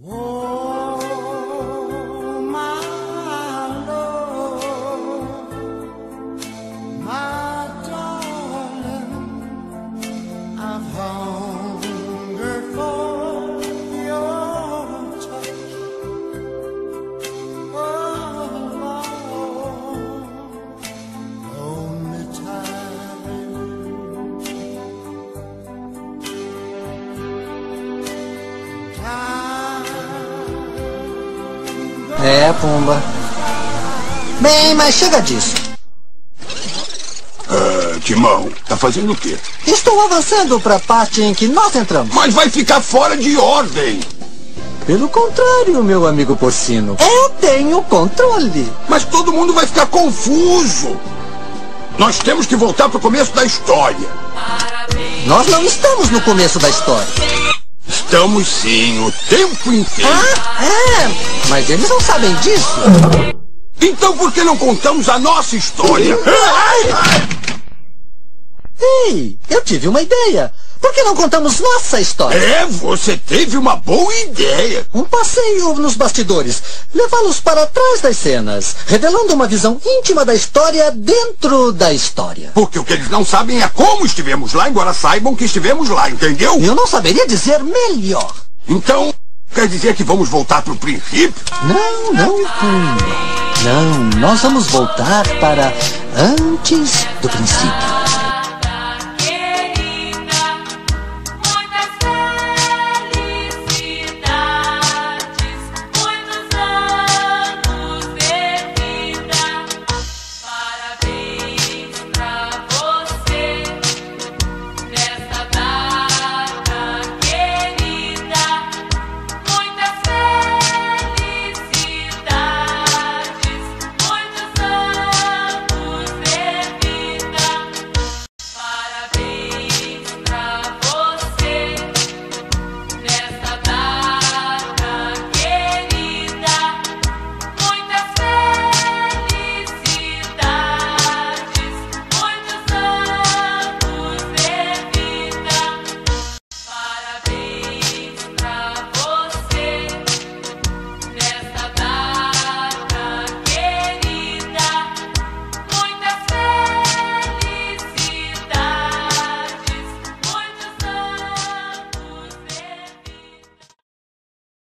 Oh, my love, my darling, I've hungered for your touch. Oh, lonely É, Pumba. Bem, mas chega disso. Timão, tá fazendo o quê? Estou avançando para a parte em que nós entramos. Mas vai ficar fora de ordem. Pelo contrário, meu amigo porcino. Eu tenho controle. Mas todo mundo vai ficar confuso. Nós temos que voltar pro começo da história. Nós não estamos no começo da história. Estamos sim, o tempo inteiro. Mas eles não sabem disso. Então por que não contamos a nossa história? Ei, eu tive uma ideia. Por que não contamos nossa história? Você teve uma boa ideia. Um passeio nos bastidores. Levá-los para trás das cenas, revelando uma visão íntima da história dentro da história. Porque o que eles não sabem é como estivemos lá, embora saibam que estivemos lá, entendeu? Eu não saberia dizer melhor. Então, quer dizer que vamos voltar pro princípio? Não, Pumba. Não, nós vamos voltar para antes do princípio.